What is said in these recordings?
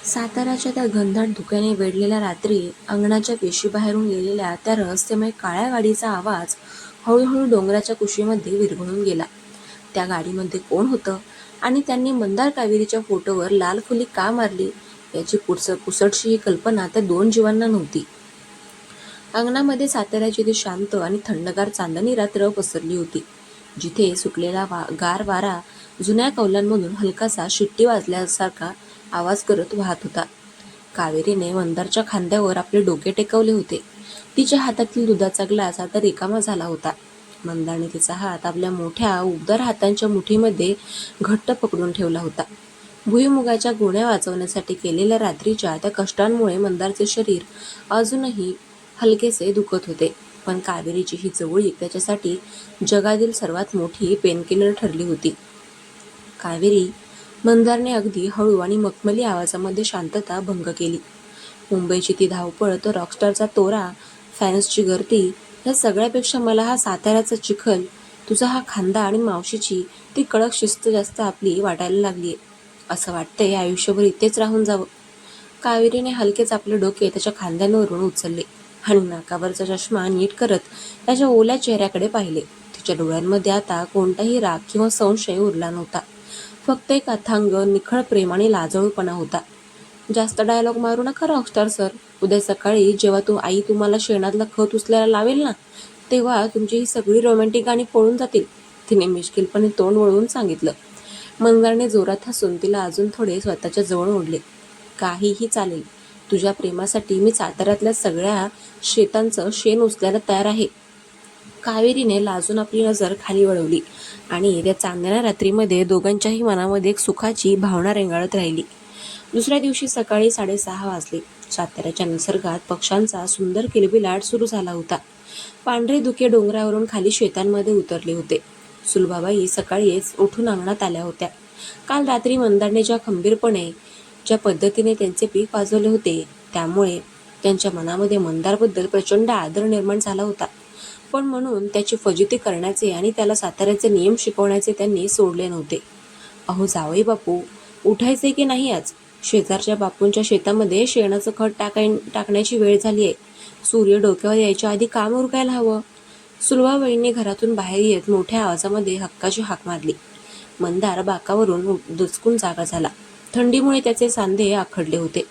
साताऱ्याच्या त्या घनदाट धुक्याने वेढलेल्या रात्री अंगणाच्या वेशीबाहेरून येलेल्या त्या रहस्यमय काळ्या गाडीचा आवाज हळूहळू डोंगराच्या कुशीमध्ये विरघळून गेला. त्या गाडीमध्ये कोण होतं आणि त्यांनी मंदार कावेरीच्या फोटोवर लाल फुली का मारली याची पुसटशी कल्पना त्या दोन जीवांना नव्हती. अंगणामध्ये साताऱ्याची ती शांत आणि थंडगार चांदणी रात्र पसरली होती, जिथे सुटलेला गार वारा जुन्या कौलांमधून हलकासा शिट्टी वाजल्यासारखा आवाज करत वाहत होता. कावेरीने मंदारच्या खांद्यावर आपले डोके टेकवले होते. तिच्या हातातील दुधाचा ग्लास आता रिकामा झाला होता. मंदारने तिचा हात आपल्या मोठ्या उबदार हातांच्या मुठीमध्ये घट्ट पकडून ठेवला होता. भुईमुगाच्या गोण्या वाचवण्यासाठी केलेल्या रात्रीच्या त्या कष्टांमुळे मंदारचे शरीर अजूनही हलकेसे दुखत होते, पण कावेरीची ही जवळीक त्याच्यासाठी जगातील सर्वात मोठी पेनकिलर ठरली होती. कावेरी, मंदारने अगदी हळू आणि मखमली आवाजामध्ये शांतता भंग केली. मुंबईची ती धावपळ, तो रॉकस्टारचा तोरा, फॅन्सची गर्दी, या सगळ्यापेक्षा मला हा साताऱ्याचा चिखल, तुझा हा खांदा आणि मावशीची ती कडक शिस्त जास्त आपली वाटायला लागलीये. असं वाटतंय आयुष्यभर इथेच राहून जावं. कावेरीने हलकेच आपले डोके त्याच्या खांद्यांवरून उचलले आणि नाकावरचा चष्मा नीट करत त्याच्या ओल्या चेहऱ्याकडे पाहिले. तिच्या डोळ्यांमध्ये आता कोणताही राग किंवा संशय उरला नव्हता. फक्त एक अथांग, निखळ प्रेम आणि लाजळूपणा होता. जास्त डायलॉग मारू नका रॉकस्टार सर. उद्या सकाळी जेव्हा आई तुम्हाला शेणातला खत उचलायला लावेल ना, तेव्हा तुमची ही सगळी रोमॅन्टिक गाणी पळून जातील, तिने मिश्किलपणे तोंड वळवून सांगितलं. मंदारने जोरात हसून तिला अजून थोडे स्वतःच्या जवळ ओढले. काहीही चालेल, तुझ्या प्रेमासाठी मी साताऱ्यातल्या सगळ्या शेतांचं शेण उचलायला तयार आहे. कावेरीने लाजून आपली नजर खाली वळवली आणि त्या चांदण्या रात्रीमध्ये दोघांच्याही मनामध्ये एक सुखाची भावना रेंगाळत राहिली. दुसऱ्या दिवशी सकाळी 6:30 वाजले. साताऱ्याच्या निसर्गात पक्ष्यांचा सुंदर किलबिलाट सुरू झाला होता. पांढरे धुके डोंगरावरून खाली शेतांमध्ये उतरले होते. सुलभाबाई सकाळीच उठून अंगणात आल्या होत्या. काल रात्री मंदारने ज्या पद्धतीने त्यांचे पीक वाजवले होते, त्यामुळे त्यांच्या मनामध्ये मंदारबद्दल प्रचंड आदर निर्माण झाला होता. पण म्हणून त्याची फजिती करण्याचे आणि त्याला साताऱ्याचे नियम शिकवण्याचे त्यांनी सोडले नव्हते. अहो जावई बापू, उठायचे की नाही आज? शेजारच्या बापूंच्या शेतामध्ये शेणाचं खत टाकण्याची वेळ झाली आहे. सूर्य डोक्यावर यायच्या आधी काम उरकायला हवं. सुलभाबाईंनी घरातून बाहेर येत मोठ्या आवाजामध्ये हक्काची हाक मारली. मंदार बाकावरून दचकून जागा झाला. थंडीमुळे त्याचे सांधे आखडले होते.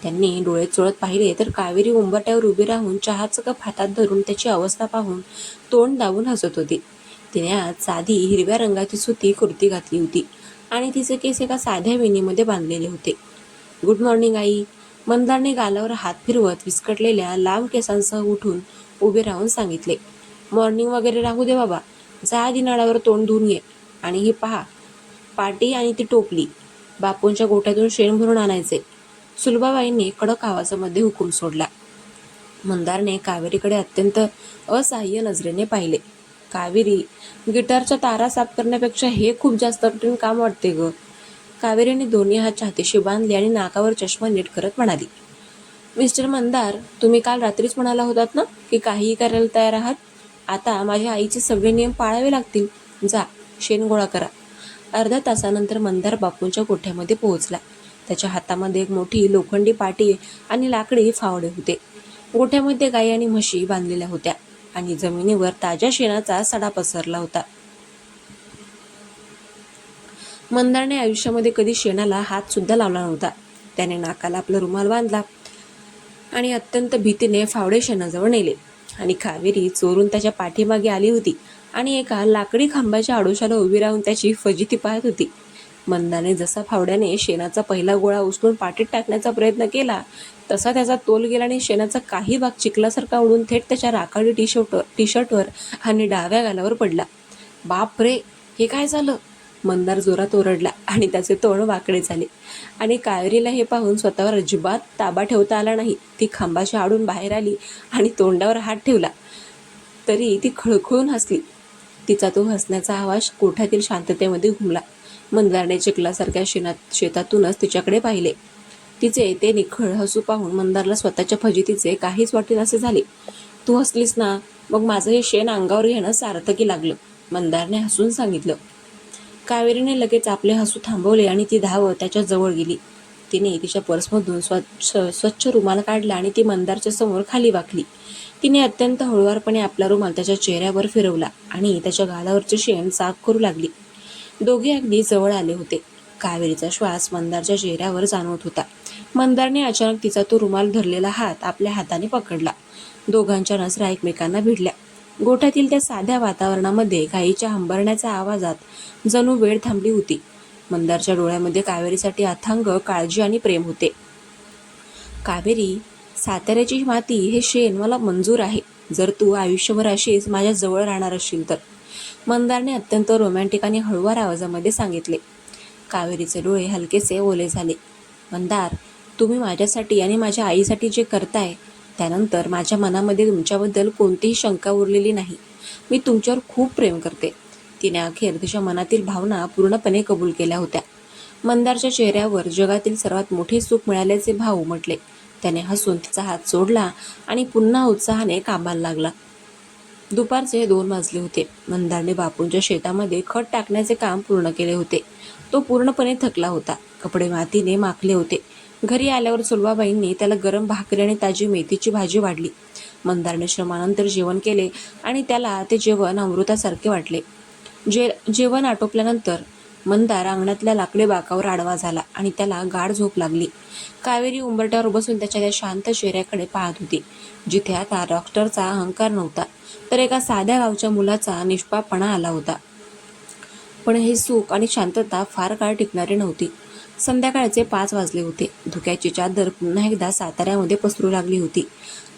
त्यांनी डोळे चोळत पाहिले तर कावेरी उंबरठ्यावर उभी राहून चहाचं कप हातात धरून त्याची अवस्था पाहून तोंड दाबून हसत होती. तिने आज साधी हिरव्या रंगाची सुती कुर्ती घातली होती आणि तिचे केस एका साध्या वेणीमध्ये बांधलेले होते. Good morning I. मंदारने गालावर हात फिरवत विस्कटलेल्या लांब केसांसह उठून उभे राहून सांगितले. मॉर्निंग वगैरे राहू दे बाबा, जा आधी नळावर तोंड धुवून ये. आणि ही पहा, पाटी आणि ती टोपली, बापूंच्या गोठ्यातून शेण भरून आणायचे. सुलभाबाईंनी कडक आवाजामध्ये हुकूम सोडला. मंदारने कावेरीकडे अत्यंत असहाय्य नजरेने पाहिले. कावेरी, गिटारच्या तारा साफ करण्यापेक्षा हे खूप जास्त कठीण काम वाटते ग. कावेरीने दोन्ही हात छातीशी बांधले आणि नाकावर चष्मा नीट करत म्हणाली. मिस्टर मंदार, तुम्ही काल रात्रीच म्हणाला होतात ना की काहीही करायला तयार आहात. आता माझ्या आईचे सगळे नियम पाळावे लागतील. जा, शेण गोळा करा. अर्ध्या तासानंतर मंदार बापूंच्या गोठ्यामध्ये पोहोचला. त्याच्या हातामध्ये एक मोठी लोखंडी पाटी आणि लाकडी फावडे होते. गोठ्यामध्ये गाई आणि म्हशी बांधलेल्या होत्या आणि जमिनीवर ताज्या शेणाचा सडा पसरला होता. मंदारने आयुष्यामध्ये कधी शेणाला हात सुद्धा लावला नव्हता. त्याने नाकाला आपला रुमाल बांधला आणि अत्यंत भीतीने फावडे शेणाजवळ नेले आणि कावेरी चोरून त्याच्या पाठीमागे आली होती आणि एका लाकडी खांबाच्या आडोशाला उभी राहून त्याची फजिती पाहत होती. मंदाने जसा फावड्याने शेणाचा पहिला गोळा उचलून पाटीत टाकण्याचा प्रयत्न केला, तसा त्याचा तोल गेला आणि शेणाचा काही भाग चिखलासारखा उडून थेट त्याच्या राखाडी टी शर्टवर आणि डाव्या गालावर पडला. बाप रे, हे काय झालं? मंदार जोरात ओरडला आणि त्याचे तोंड वाकडे झाले आणि कावेरीला हे पाहून स्वतःवर अजिबात ताबा ठेवता आला नाही. ती खांबाच्या आडून बाहेर आली आणि तोंडावर हात ठेवला, तरी ती खळखळून हसली. तिचा तो हसण्याचा आवाज कोठ्यातील शांततेमध्ये घुमला. मंदारने चिखलासारख्या शेतातूनच तिच्याकडे पाहिले. तिचे ते निखळ हसू पाहून मंदारला स्वतःच्या फजितीचे काहीच वाटेनासे झाले. तू हसलीस ना, मग माझं हे शेण अंगावर घेणं सार्थकी लागलं, मंदारने हसून सांगितलं. कावेरीने लगेच आपले हसू थांबवले आणि ती धावत त्याच्या जवळ गेली. तिने तिच्या पर्समधून स्वच्छ रुमाल काढला आणि ती मंदारच्या समोर खाली वाकली. तिने अत्यंत हळुवारपणे आपला रुमाल त्याच्या चेहऱ्यावर फिरवला आणि त्याच्या गालावरचे शेण साफ करू लागली. दोघे अगदी जवळ आले होते. कावेरीचा श्वास मंदारच्या चेहऱ्यावर जाणवत होता. मंदारने अचानक तिचा तो रुमाल धरलेला हात आपल्या हाताने पकडला. दोघांच्या नजरा एकमेकांना भिडल्या. गोठ्यातील त्या साध्या वातावरणामध्ये गायीच्या हंबरण्याच्या आवाजात जणू वेळ थांबली होती. मंदारच्या डोळ्यामध्ये कावेरीसाठी अथांग काळजी आणि प्रेम होते. कावेरी, साताऱ्याची माती हे शेण मला मंजूर आहे, जर तू आयुष्यभर अशीच माझ्या जवळ राहणार असशील तर, मंदारने अत्यंत रोमॅन्टिक आणि हळुवार आवाजामध्ये सांगितले. कावेरीचे डोळे हलकेसे ओले झाले. मंदार, तुम्ही माझ्यासाठी आणि माझ्या आईसाठी जे करताय त्यानंतर माझ्या मनामध्ये तुमच्याबद्दल कोणतीही शंका उरलेली नाही. मी तुमच्यावर खूप प्रेम करते. तिने अखेर तिच्या मनातील भावना पूर्णपणे कबूल केल्या होत्या. मंदारच्या चेहऱ्यावर जगातील सर्वात मोठे सुख मिळाल्याचे भाव उमटले. त्याने हसून तिचा हात सोडला आणि पुन्हा उत्साहाने कामाला लागला. दुपारचे 2 वाजले होते. मंदारने बापूंच्या शेतामध्ये खत टाकण्याचे काम पूर्ण केले होते. तो पूर्णपणे थकला होता. कपडे मातीने माखले होते. घरी आल्यावर सुलभाबाईंनी त्याला गरम भाकरी आणि ताजी मेथीची भाजी वाढली. मंदारने श्रमानंतर जेवण केले आणि त्याला ते जेवण अमृतासारखे वाटले. जेवण आटोपल्यानंतर मंदार अंगणातल्या लाकडी बाकावर आडवा झाला आणि त्याला गाढ झोप लागली. कावेरी उंबरट्यावर बसून त्याच्या त्या शांत चेहऱ्याकडे पाहत होती, जिथे आता डॉक्टरचा अहंकार नव्हता, तर एका साध्या गावच्या मुलाचा निष्पापणा आला होता. पण हे सुख आणि शांतता फार काळ टिकणारी नव्हती. संध्याकाळचे 5 वाजले होते. धुक्याची चादर पुन्हा एकदा साताऱ्यामध्ये पसरू लागली होती.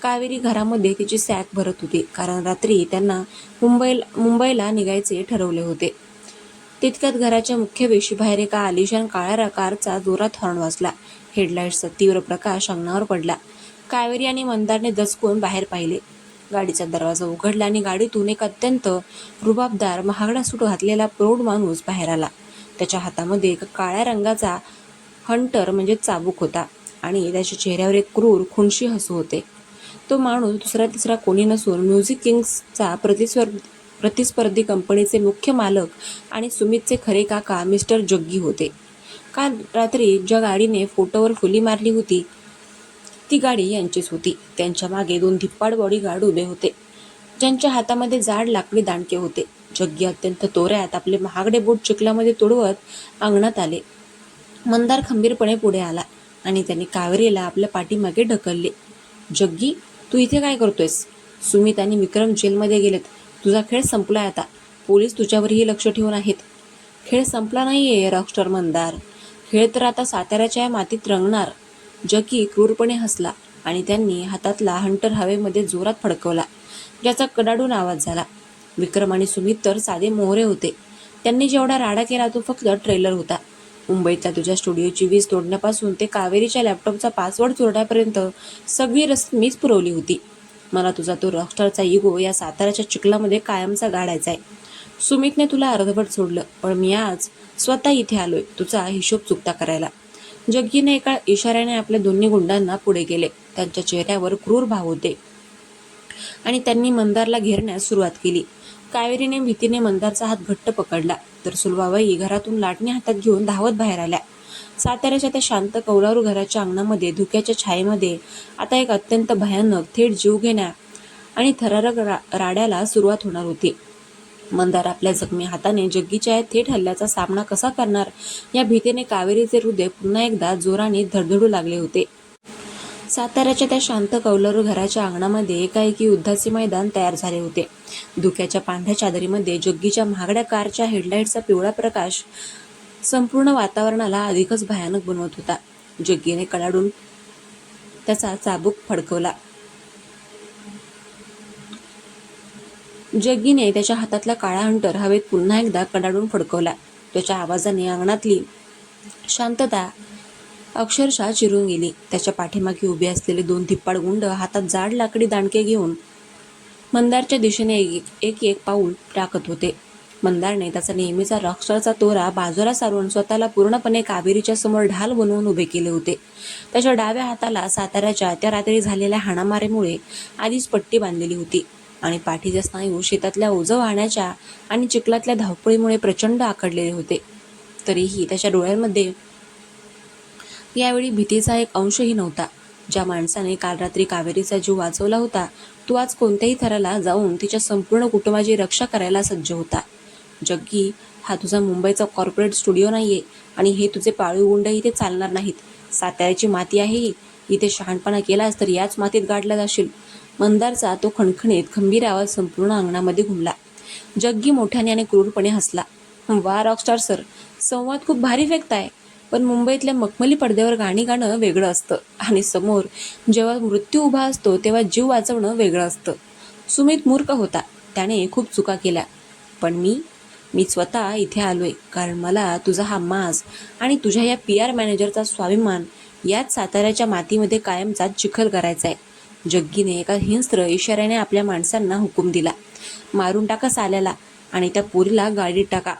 कावेरी घरामध्ये तिची सॅक भरत होती, कारण रात्री त्यांना मुंबईला निघायचे ठरवले होते. तितक्यात घराच्या मुख्य वेशीबाहेर एका आलिशान काळ्या कारचा जोरात हॉर्न वाजला. हेडलाईट्सचा तीव्र प्रकाश अंगणावर पडला. कावेरी आणि मंदारने दचकून बाहेर पाहिले. गाडीचा दरवाजा उघडला आणि गाडीतून एक अत्यंत रुबाबदार, महागडा सूट घातलेला प्रौढ माणूस बाहेर आला. त्याच्या हातामध्ये एक काळ्या रंगाचा हंटर म्हणजे चाबूक होता आणि त्याच्या चेहऱ्यावर एक क्रूर, खुनशी हसू होते. तो माणूस दुसरा तिसरा कोणी नसून म्युझिक किंग्सचा प्रतिस्पर्धी कंपनीचे मुख्य मालक आणि सुमितचे खरे काका मिस्टर जग्गी होते. काल रात्री ज्या गाडीने फोटोवर फुली मारली होती ती गाडी यांचीच होती. त्यांच्या मागे 2 धिप्पाड बॉडीगार्ड उभे होते, ज्यांच्या हातामध्ये जाड लाकडी दांडके होते. जग्गी अत्यंत तोऱ्यात आपले महागडे बूट चिखलामध्ये तुडवत अंगणात आले. मंदार खंबीरपणे पुढे आला आणि त्यांनी कावेरीला आपल्या पाठीमागे ढकलले. जग्गी, तू इथे काय करतोयस? सुमित आणि विक्रम जेलमध्ये गेलेत. तुझा खेळ संपलाय आता. पोलीस तुझ्यावरही लक्ष ठेवून आहेत. खेळ संपला नाहीये रॉकस्टार मंदार. खेळ तर आता साताऱ्याच्या मातीत रंगणार. जग्गी क्रूरपणे हसला आणि त्यांनी हातातला हंटर हवेमध्ये जोरात फडकवला, ज्याचा कडाडून आवाज झाला. विक्रम आणि सुमित तर साधे मोहरे होते. त्यांनी जेवढा राडा केला तो फक्त ट्रेलर होता. मुंबईतल्या तुझ्या स्टुडिओची वीज तोडण्यापासून ते कावेरीच्या लॅपटॉपचा पासवर्ड चोरण्यापर्यंत सगळी रस्ती मीच पुरवली होती. मला तुझा तो रॉकस्टारचा इगो या साताऱ्याच्या चिखलामध्ये कायमचा गाडायचा आहे. सुमितने तुला अर्धवट सोडलं, पण मी आज स्वतः इथे आलोय तुझा हिशोब चुकता करायला. जग्गीने एका इशाऱ्याने आपल्या दोन्ही गुंडांना पुढे केले. त्यांच्या चेहऱ्यावर क्रूर भाव होते आणि त्यांनी मंदारला घेरण्यास सुरुवात केली. कावेरीने भीतीने मंदारचा हात घट्ट पकडला, तर सुलभाबाई घरातून लाटणी हातात घेऊन धावत बाहेर आल्या. साताऱ्याच्या त्या शांत कौलारू घराच्या अंगणामध्ये धुक्याच्या छायेमध्ये आता एक अत्यंत भयानक, थेट जीवघेण्या आणि थरारक राड्याला सुरुवात होणार होती. मंदार आपल्या जखमी हाताने जग्गीच्या या थेट हल्ल्याचा सामना कसा करणार या भीतीने कावेरीचे हृदय पुन्हा एकदा जोराने धडधडू लागले होते. साताऱ्याच्या त्या शांत कौलारू घराच्या अंगणामध्ये एकाएकी युद्धाचे मैदान तयार झाले होते. धुक्याच्या पांढऱ्या चादरीमध्ये जग्गीच्या महागड्या कारच्या हेडलाईटचा पिवळा प्रकाश संपूर्ण वातावरणाला अधिकच भयानक बनवत होता. जग्गीने कडाडून त्याचा चाबूक फडकवला. जग्गीने त्याच्या हातातला काळा हंटर हवेत पुन्हा एकदा कडाडून फडकवला. त्याच्या आवाजाने अंगणातली शांतता अक्षरशः चिरून गेली. त्याच्या पाठीमागे उभे असलेले 2 धिप्पाड गुंड हातात जाड लाकडी दांडके घेऊन मंदारच्या दिशेने एक पाऊल टाकत होते. मंदारने त्याचा नेहमीचा रॉकस्टारचा तोरा बाजूला सारून स्वतःला पूर्णपणे कावेरीच्या समोर ढाल बनवून उभे केले होते. त्याच्या डाव्या हाताला साताऱ्याच्या त्या रात्री झालेल्या हाणामारीमुळे आधीच पट्टी बांधलेली होती आणि पाठीचे स्नायू शेतातल्या ओझं वाहण्याच्या आणि चिखलातल्या धावपळीमुळे प्रचंड आखडलेले होते. तरीही त्याच्या डोळ्यांमध्ये यावेळी भीतीचा एक अंशही नव्हता. ज्या माणसाने काल रात्री कावेरीचा जीव वाचवला होता, तो आज कोणत्याही थराला जाऊन तिच्या संपूर्ण कुटुंबाची रक्षा करायला सज्ज होता. जग्गी, हा तुझा मुंबईचा कॉर्पोरेट स्टुडिओ नाहीये आणि हे तुझे पाळीव गुंड इथे चालणार नाहीत. साताऱ्याची माती आहे ही. इथे शहाणपणा केलास तर याच मातीत गाडला जाशील. मंदारचा तो खणखणीत खंबीर आवाज संपूर्ण अंगणामध्ये घुमला. जग्गी मोठ्याने आणि क्रूरपणे हसला. वा रॉकस्टार सर, संवाद खूप भारी फेकताय. पण मुंबईतल्या मखमली पडद्यावर गाणी गाणं वेगळं असतं आणि समोर जेव्हा मृत्यू उभा असतो तेव्हा जीव वाचवणं वेगळं असतं. सुमित मूर्ख होता. त्याने खूप चुका केल्या. पण मी स्वतः इथे आलोय कारण मला तुझा हा माज आणि तुझ्या या PR मॅनेजरचा स्वाभिमान याच साताऱ्याच्या मातीमध्ये कायमचा चिखल करायचा आहे. जग्गीने एका हिंस्त्र इशाऱ्याने आपल्या माणसांना हुकूम दिला. मारून टाका साल्याला आणि त्या पोरीला गाडीत टाका.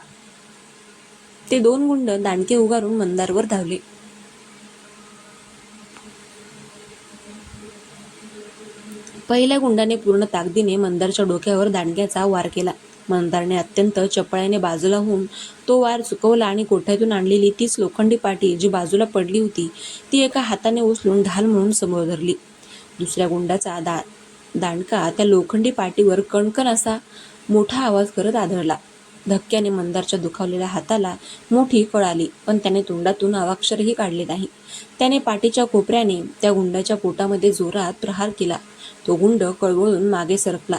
ते 2 गुंड दांडके उगारून मंदारवर धावले. पहिल्या गुंडाने पूर्ण ताकदीने मंदारच्या डोक्यावर दांडग्याचा वार केला. मंदारने अत्यंत चपळाईने बाजूला होऊन तो वार चुकवला आणि कोठ्यातून आणलेली तीच लोखंडी पाटी जी बाजूला पडली होती ती एका हाताने उचलून ढाल म्हणून समोर धरली. दुसऱ्या गुंडाचा दांडका त्या लोखंडी पाटीवर कणकण असा मोठा आवाज करत आदळला. धक्क्याने मंदारच्या दुखावलेल्या हाताला मोठी कळ आली, पण त्याने तोंडातून अवाक्षरही काढले नाही. त्याने पाटीच्या कोपऱ्याने त्या गुंडाच्या पोटामध्ये जोरात प्रहार केला. तो गुंड कळवळून मागे सरकला.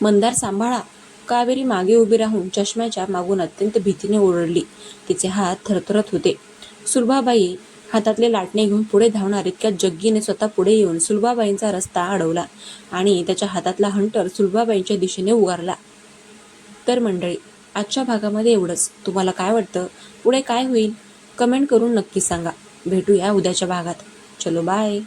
मंदार सांभाळा. कावेरी मागे उभी राहून चष्म्याच्या मागून अत्यंत भीतीने ओरडली. तिचे हात थरथरत होते. सुलभाबाई हातातले लाटणे घेऊन पुढे धावणार इतक्यात जग्गीने स्वतः पुढे येऊन सुलभाबाईंचा रस्ता अडवला आणि त्याच्या हातातला हंटर सुलभाबाईंच्या दिशेने उगारला. तर मंडळी, आजच्या भागामध्ये एवढंच. तुम्हाला काय वाटतं? पुढे काय होईल? कमेंट करून नक्की सांगा. भेटूया उद्याच्या भागात. चलो बाय.